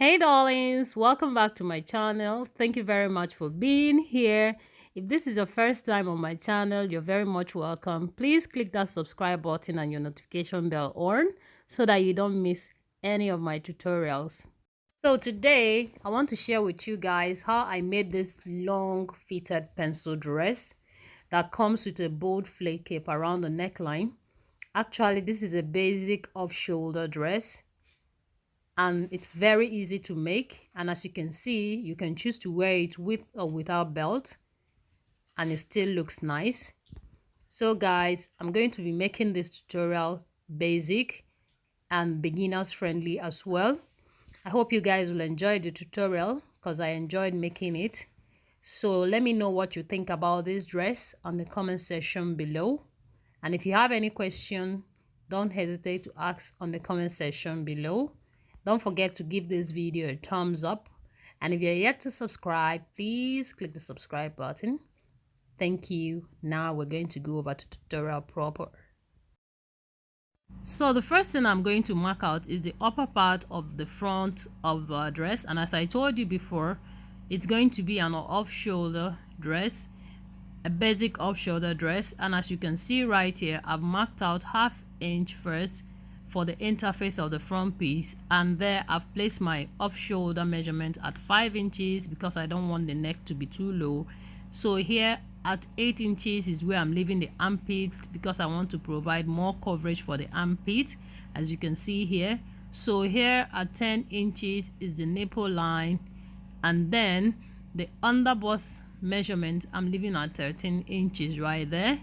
Hey darlings, welcome back to my channel. Thank you very much for being here. If this is your first time on my channel, you're very much welcome. Please click that subscribe button and your notification bell on so that you don't miss any of my tutorials. So today I want to share with you guys how I made this long fitted pencil dress that comes with a bold flake cape around the neckline. Actually, this is a basic off-shoulder dress and it's very easy to make, and as you can see, you can choose to wear it with or without belt and it still looks nice. So guys, I'm going to be making this tutorial basic and beginners friendly as well. I hope you guys will enjoy the tutorial because I enjoyed making it. So let me know what you think about this dress on the comment section below, and if you have any question, don't hesitate to ask on the comment section below. Don't forget to give this video a thumbs up, and if you're yet to subscribe, please click the subscribe button. Thank you. Now we're going to go over to tutorial proper. So the first thing I'm going to mark out is the upper part of the front of the dress, and as I told you before, it's going to be an off-shoulder dress, a basic off-shoulder dress. And as you can see right here, I've marked out ½ inch first for the interface of the front piece, and there I've placed my off-shoulder measurement at 5 inches because I don't want the neck to be too low. So here at 8 inches is where I'm leaving the armpit because I want to provide more coverage for the armpit, as you can see here. So here at 10 inches is the nipple line, and then the underboss measurement I'm leaving at 13 inches right there,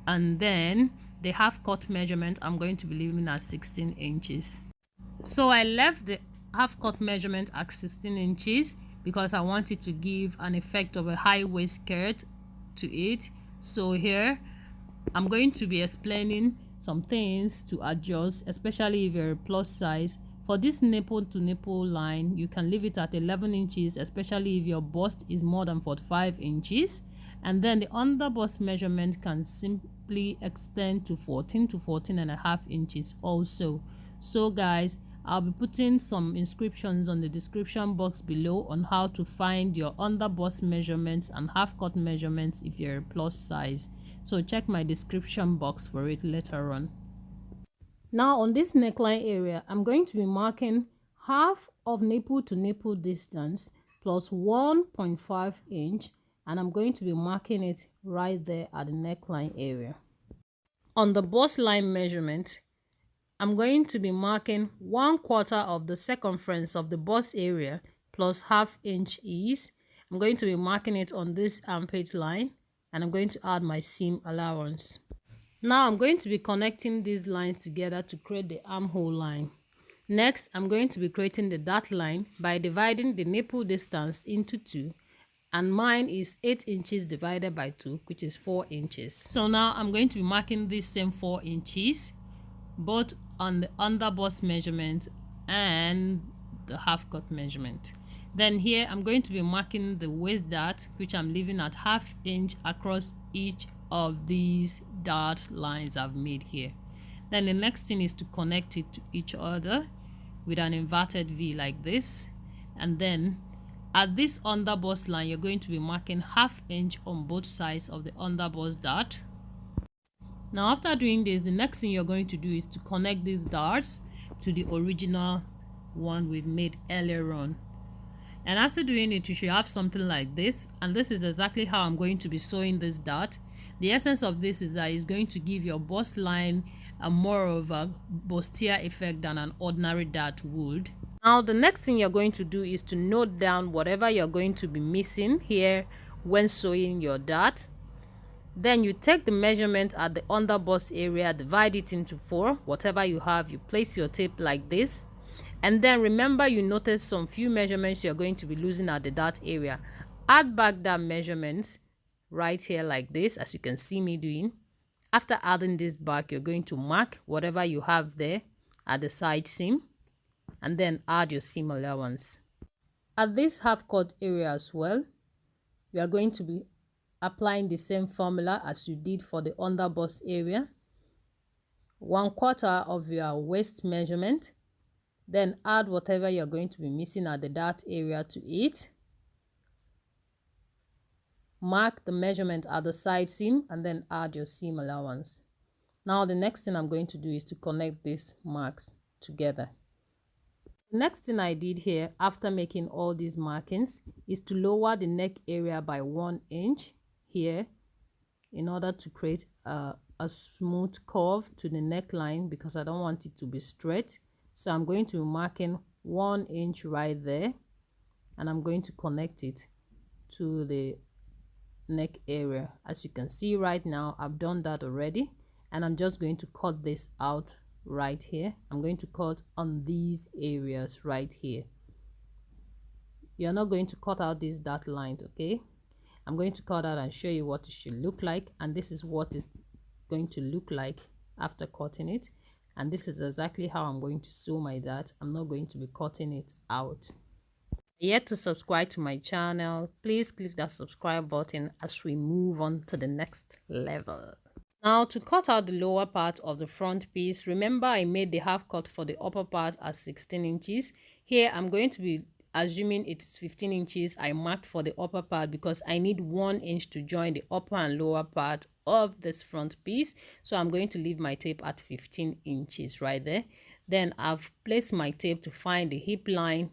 and then the half cut measurement I'm going to be leaving at 16 inches. So I left the half cut measurement at 16 inches because I wanted to give an effect of a high waist skirt to it. So here I'm going to be explaining some things to adjust, especially if you're a plus size. For this nipple to nipple line, you can leave it at 11 inches, especially if your bust is more than 45 inches. And then the underbust measurement can simply extend to 14 to 14.5 inches also. So guys, I'll be putting some inscriptions on the description box below on how to find your underbust measurements and half cut measurements if you're a plus size. So check my description box for it later on. Now on this neckline area, I'm going to be marking half of nipple to nipple distance plus 1.5 inch, and I'm going to be marking it right there at the neckline area. On the bust line measurement, I'm going to be marking 1/4 of the circumference of the bust area plus ½ inch ease. I'm going to be marking it on this armpit line, and I'm going to add my seam allowance. Now I'm going to be connecting these lines together to create the armhole line. Next, I'm going to be creating the dart line by dividing the nipple distance into 2, and mine is 8 inches divided by 2, which is 4 inches. So now I'm going to be marking this same 4 inches both on the underbust measurement and the half cut measurement. Then here I'm going to be marking the waist dart, which I'm leaving at ½ inch across each of these dart lines I've made here. Then the next thing is to connect it to each other with an inverted V like this, and then at this underbust line you're going to be marking ½ inch on both sides of the underbust dart. Now after doing this, the next thing you're going to do is to connect these darts to the original one we've made earlier on. And after doing it, you should have something like this, and this is exactly how I'm going to be sewing this dart. The essence of this is that it's going to give your bust line a more of a bustier effect than an ordinary dart would. Now the next thing you're going to do is to note down whatever you're going to be missing here when sewing your dart. Then you take the measurement at the underbust area, divide it into 4, whatever you have, you place your tape like this, and then remember you notice some few measurements you're going to be losing at the dart area. Add back that measurement right here like this, as you can see me doing. After adding this back, you're going to mark whatever you have there at the side seam, and then add your seam allowance. At this half cut area as well, you are going to be applying the same formula as you did for the underbust area. 1/4 of your waist measurement, Then add whatever you're going to be missing at the dart area to it. Mark the measurement at the side seam and then add your seam allowance. Now the next thing I'm going to do is to connect these marks together. The next thing I did here after making all these markings is to lower the neck area by 1 inch here in order to create a smooth curve to the neckline, because I don't want it to be straight. So I'm going to be marking 1 inch right there, and I'm going to connect it to the neck area. As you can see right now, I've done that already, and I'm just going to cut this out right here. I'm going to cut on these areas right here. You're not going to cut out these dot lines, okay? I'm going to cut out and show you what it should look like, and this is what it's going to look like after cutting it. And this is exactly how I'm going to sew my dart. I'm not going to be cutting it out. Yet to subscribe to my channel, please click that subscribe button as we move on to the next level. Now to cut out the lower part of the front piece, remember I made the half cut for the upper part as 16 inches. Here I'm going to be assuming it is 15 inches I marked for the upper part, because I need 1 inch to join the upper and lower part of this front piece. So I'm going to leave my tape at 15 inches right there. Then I've placed my tape to find the hip line,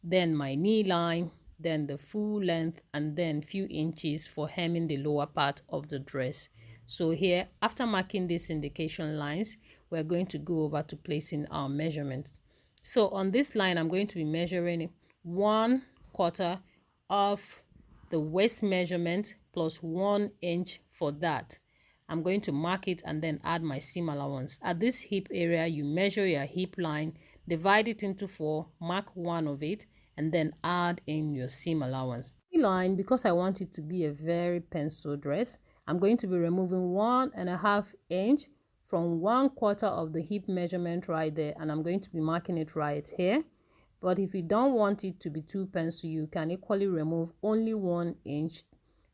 then my knee line, then the full length, and then few inches for hemming the lower part of the dress. So here, after marking these indication lines, we're going to go over to placing our measurements. So on this line, I'm going to be measuring 1/4 of the waist measurement plus 1 inch for that. I'm going to mark it and then add my seam allowance. At this hip area, you measure your hip line, divide it into 4, mark 1 of it, and then add in your seam allowance. Line, because I want it to be a very pencil dress, I'm going to be removing 1.5 inch from 1/4 of the hip measurement right there, and I'm going to be marking it right here. But if you don't want it to be too pencil, you can equally remove only 1 inch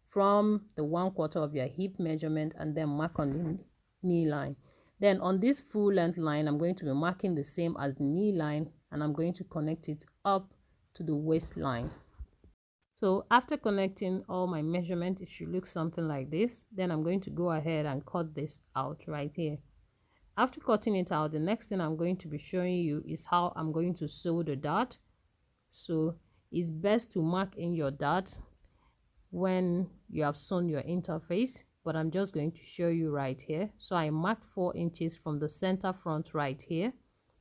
from the 1/4 of your hip measurement and then mark on the knee line. Then on this full length line, I'm going to be marking the same as the knee line, and I'm going to connect it up to the waistline. So after connecting all my measurement, it should look something like this. Then I'm going to go ahead and cut this out right here. After cutting it out, the next thing I'm going to be showing you is how I'm going to sew the dart. So it's best to mark in your darts when you have sewn your interface, but I'm just going to show you right here. So I marked 4 inches from the center front right here,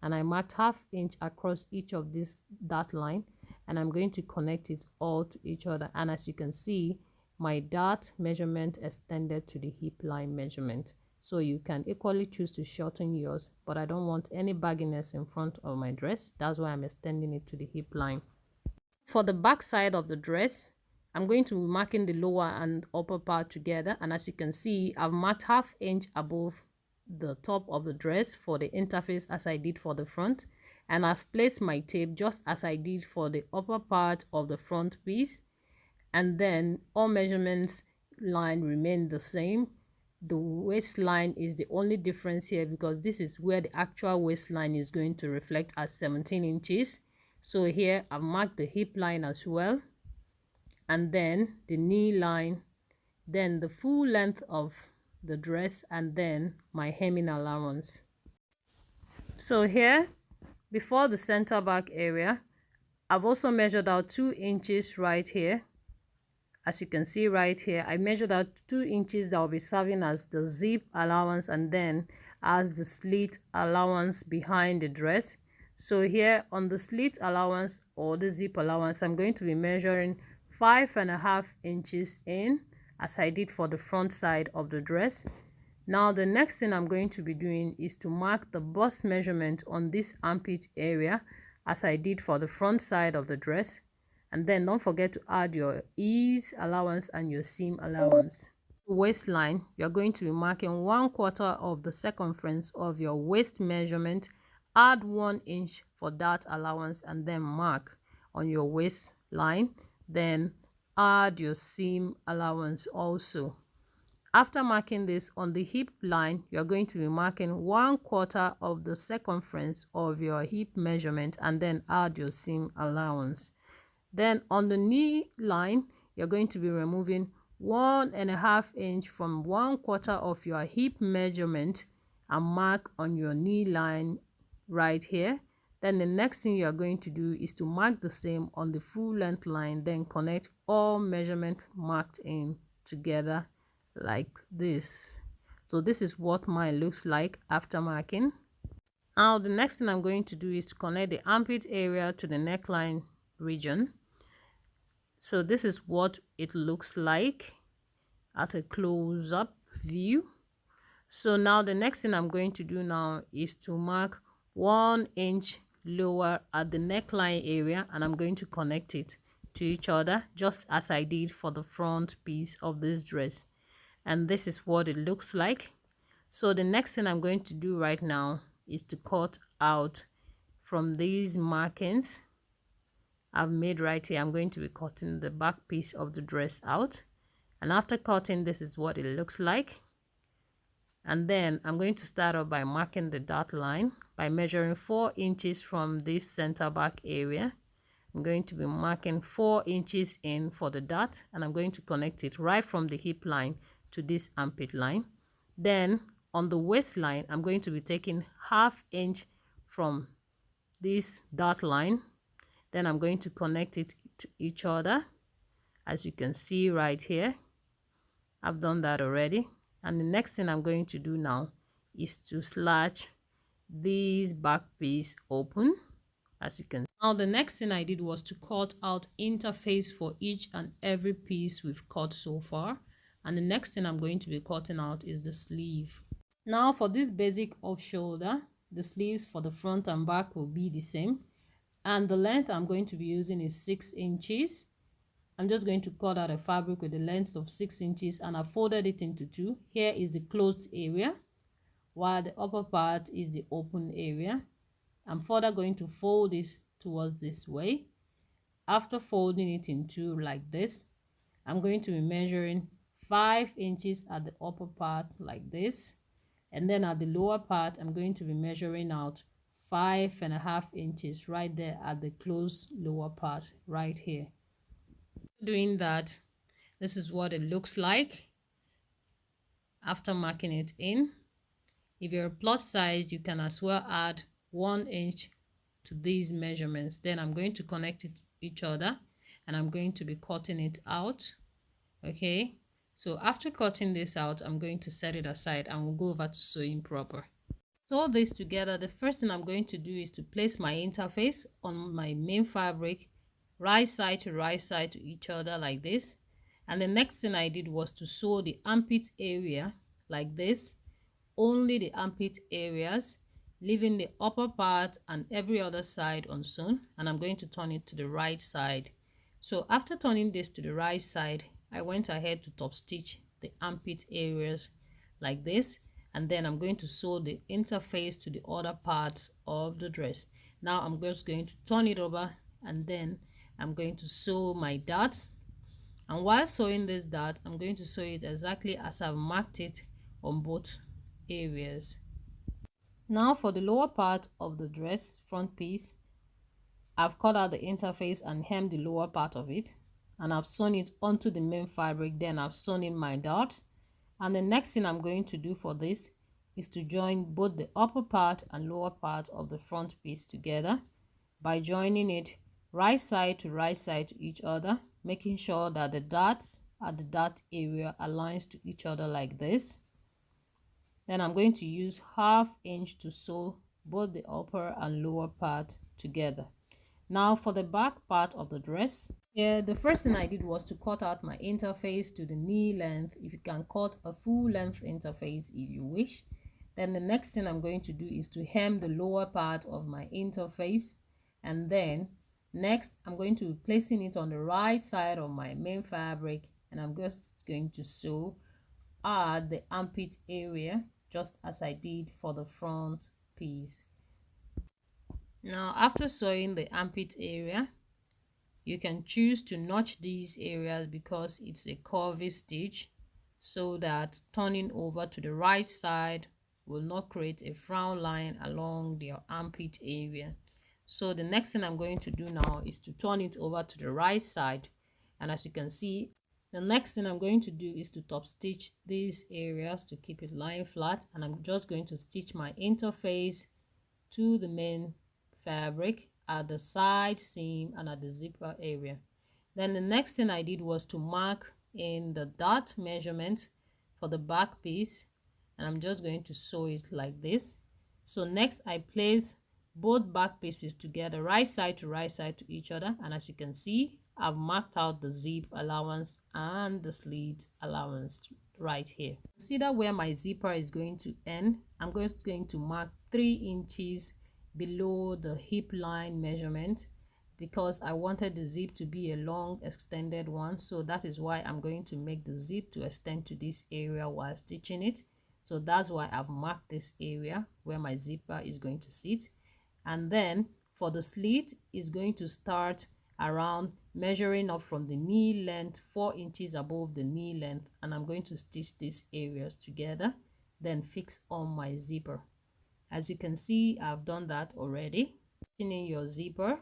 and I marked 1/2 inch across each of this dart line, and I'm going to connect it all to each other. And as you can see, my dart measurement extended to the hip line measurement. So you can equally choose to shorten yours, but I don't want any bagginess in front of my dress. That's why I'm extending it to the hip line. For the back side of the dress, I'm going to be marking the lower and upper part together, and as you can see, I've marked 1/2 inch above the top of the dress for the interface as I did for the front, and I've placed my tape just as I did for the upper part of the front piece, and then all measurements line remain the same. The waistline is the only difference here, because this is where the actual waistline is going to reflect as 17 inches. So here I've marked the hip line as well, and then the knee line, then the full length of the dress, and then my hemming allowance. So here, before the center back area, I've also measured out 2 inches right here. As you can see right here, I measured out 2 inches that will be serving as the zip allowance and then as the slit allowance behind the dress. So here on the slit allowance or the zip allowance, I'm going to be measuring 5.5 inches in, as I did for the front side of the dress. Now the next thing I'm going to be doing is to mark the bust measurement on this armpit area, as I did for the front side of the dress. And then don't forget to add your ease allowance and your seam allowance. Waistline, you're going to be marking 1/4 of the circumference of your waist measurement. Add 1 inch for that allowance and then mark on your waistline. Then add your seam allowance also. After marking this on the hip line, you're going to be marking 1/4 of the circumference of your hip measurement and then add your seam allowance. Then on the knee line, you're going to be removing 1.5 inch from 1/4 of your hip measurement and mark on your knee line right here. Then the next thing you are going to do is to mark the same on the full length line, then connect all measurement marked in together like this. So this is what mine looks like after marking. Now the next thing I'm going to do is to connect the armpit area to the neckline region. So this is what it looks like at a close-up view. So now the next thing I'm going to do now is to mark 1 inch lower at the neckline area, and I'm going to connect it to each other just as I did for the front piece of this dress. And this is what it looks like. So the next thing I'm going to do right now is to cut out from these markings I've made right here. I'm going to be cutting the back piece of the dress out, and after cutting, this is what it looks like. And then I'm going to start off by marking the dot line by measuring 4 inches from this center back area. I'm going to be marking 4 inches in for the dot, and I'm going to connect it right from the hip line to this armpit line. Then on the waistline, I'm going to be taking 1/2 inch from this dot line. Then I'm going to connect it to each other, as you can see right here. I've done that already. And the next thing I'm going to do now is to slash this back piece open, as you can. Now the next thing I did was to cut out interface for each and every piece we've cut so far. And the next thing I'm going to be cutting out is the sleeve. Now for this basic off shoulder, the sleeves for the front and back will be the same. And the length I'm going to be using is 6 inches. I'm just going to cut out a fabric with the length of 6 inches, and I folded it into two. Here is the closed area, while the upper part is the open area. I'm further going to fold this towards this way. After folding it in two like this, I'm going to be measuring 5 inches at the upper part like this, and then at the lower part I'm going to be measuring out 5.5 inches right there at the closed lower part right here. Doing that, this is what it looks like after marking it in. If you're plus size, you can as well add 1 inch to these measurements. Then I'm going to connect it to each other, and I'm going to be cutting it out. Okay, so after cutting this out, I'm going to set it aside and we'll go over to sewing proper. Sew this together. The first thing I'm going to do is to place my interface on my main fabric, right side to each other like this. And the next thing I did was to sew the armpit area like this, only the armpit areas, leaving the upper part and every other side unsewn. And I'm going to turn it to the right side. So after turning this to the right side, I went ahead to top stitch the armpit areas like this, and then I'm going to sew the interface to the other parts of the dress. Now I'm just going to turn it over, and then I'm going to sew my dots. And while sewing this dot, I'm going to sew it exactly as I've marked it on both areas. Now for the lower part of the dress front piece, I've cut out the interface and hemmed the lower part of it, and I've sewn it onto the main fabric. Then I've sewn in my dots, and the next thing I'm going to do for this is to join both the upper part and lower part of the front piece together by joining it right side to each other, making sure that the dots at the dot area aligns to each other like this. Then I'm going to use 1/2 inch to sew both the upper and lower part together. Now for the back part of the dress, the first thing I did was to cut out my interface to the knee length. If you can cut a full length interface if you wish. Then the next thing I'm going to do is to hem the lower part of my interface, and then next I'm going to be placing it on the right side of my main fabric, and I'm just going to sew at the armpit area just as I did for the front piece. Now after sewing the armpit area, you can choose to notch these areas because it's a curvy stitch. so that turning over to the right side will not create a frown line along the armpit area. So the next thing I'm going to do now is to turn it over to the right side, and as you can see, the next thing I'm going to do is to top stitch these areas to keep it lying flat, and I'm just going to stitch my interface to the main fabric at the side seam and at the zipper area. Then the next thing I did was to mark in the dot measurement for the back piece, and I'm just going to sew it like this. So next I place both back pieces together, right side to each other, and as you can see, I've marked out the zip allowance and the slit allowance right here. Consider where my zipper is going to end. I'm going to mark 3 inches below the hip line measurement, because I wanted the zip to be a long extended one, so that is why I'm going to make the zip to extend to this area while stitching it. So that's why I've marked this area where my zipper is going to sit. And then for the slit, is going to start around measuring up from the knee length, 4 inches above the knee length, and I'm going to stitch these areas together, then fix on my zipper. As you can see, I've done that already. In your zipper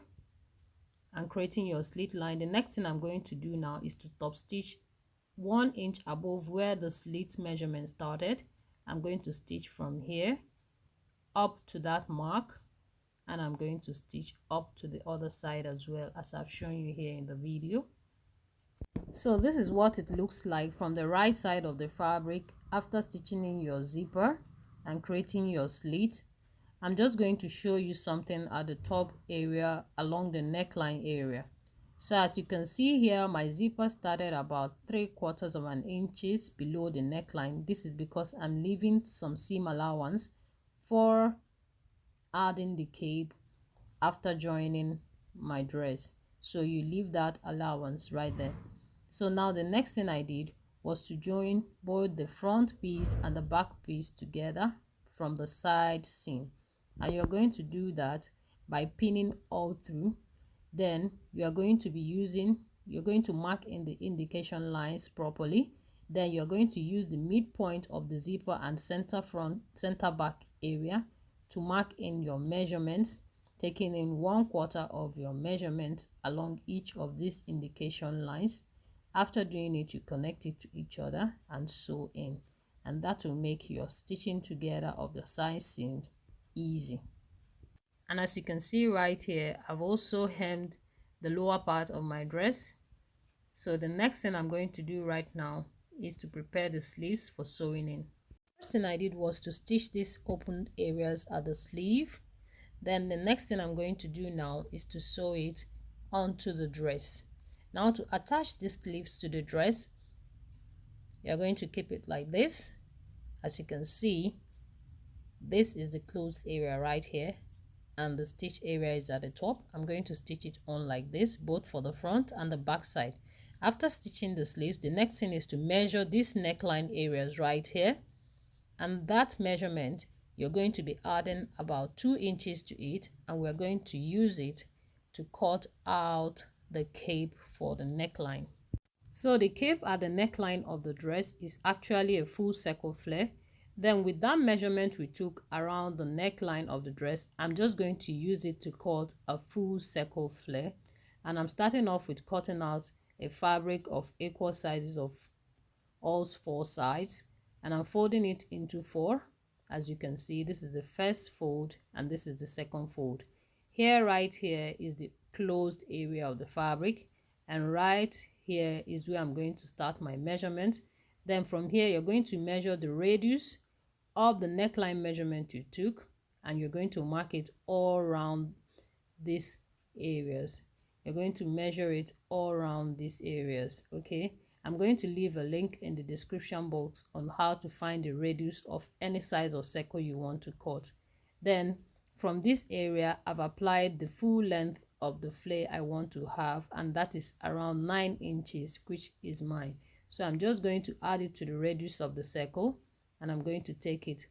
and creating your slit line, the next thing I'm going to do now is to top stitch 1 inch above where the slit measurement started. I'm going to stitch from here up to that mark, and I'm going to stitch up to the other side as well, as I've shown you here in the video. So this is what it looks like from the right side of the fabric after stitching in your zipper and creating your slit. I'm just going to show you something at the top area along the neckline area. So as you can see here, my zipper started about 3/4 of an inches below the neckline. This is because I'm leaving some seam allowance for adding the cape after joining my dress. So you leave that allowance right there. So now the next thing I did was to join both the front piece and the back piece together from the side seam, and you're going to do that by pinning all through. Then you're going to mark in the indication lines properly. Then you're going to use the midpoint of the zipper and center back area to mark in your measurements, taking in 1/4 of your measurements along each of these indication lines. After doing it, you connect it to each other and sew in, and that will make your stitching together of the side seams easy. And as you can see right here, I've also hemmed the lower part of my dress. So the next thing I'm going to do right now is to prepare the sleeves for sewing in. First thing I did was to stitch these open areas at the sleeve. Then the next thing I'm going to do now is to sew it onto the dress. Now to attach these sleeves to the dress, you're going to keep it like this. As you can see, this is the closed area right here, and the stitch area is at the top. I'm going to stitch it on like this, both for the front and the back side. After stitching the sleeves, the next thing is to measure these neckline areas right here, and that measurement you're going to be adding about 2 inches to it, and we're going to use it to cut out the cape for the neckline. So the cape at the neckline of the dress is actually a full circle flare. Then with that measurement we took around the neckline of the dress, I'm just going to use it to cut a full circle flare, and I'm starting off with cutting out a fabric of equal sizes of all 4 sides, and I'm folding it into 4. As you can see, this is the first fold and this is the second fold. Here, right here is the closed area of the fabric, and right here is where I'm going to start my measurement. Then from here you're going to measure the radius of the neckline measurement you took, and you're going to mark it all around these areas. You're going to measure it all around these areas. Okay, I'm going to leave a link in the description box on how to find the radius of any size of circle you want to cut. Then from this area I've applied the full length of the flare I want to have, and that is around 9 inches, which is mine. So I'm just going to add it to the radius of the circle, and I'm going to take it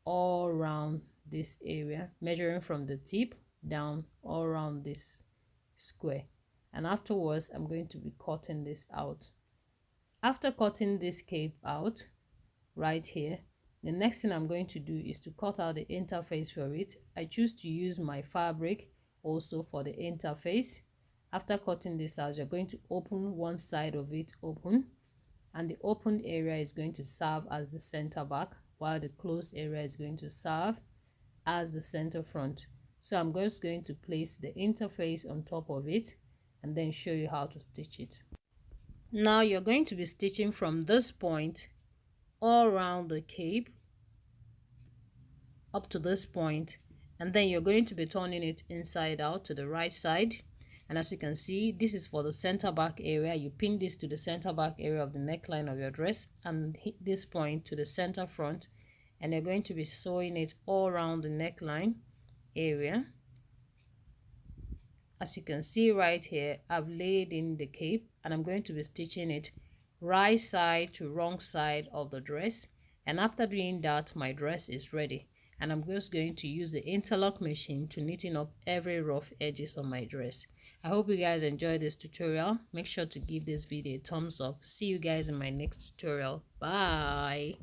all around this area, measuring from the tip down all around this square. And afterwards I'm going to be cutting this out. After cutting this cape out right here, the next thing I'm going to do is to cut out the interface for it. I choose to use my fabric also for the interface. After cutting this out, you're going to open one side of it open, and the opened area is going to serve as the center back, while the closed area is going to serve as the center front. So I'm just going to place the interface on top of it and then show you how to stitch it. Now you're going to be stitching from this point all around the cape up to this point, and then you're going to be turning it inside out to the right side. And as you can see, this is for the center back area. You pin this to the center back area of the neckline of your dress and hit this point to the center front, and you're going to be sewing it all around the neckline area. As you can see right here, I've laid in the cape and I'm going to be stitching it right side to wrong side of the dress. And after doing that, my dress is ready, and I'm just going to use the interlock machine to knitting up every rough edges on my dress. I hope you guys enjoyed this tutorial. Make sure to give this video a thumbs up. See you guys in my next tutorial. Bye.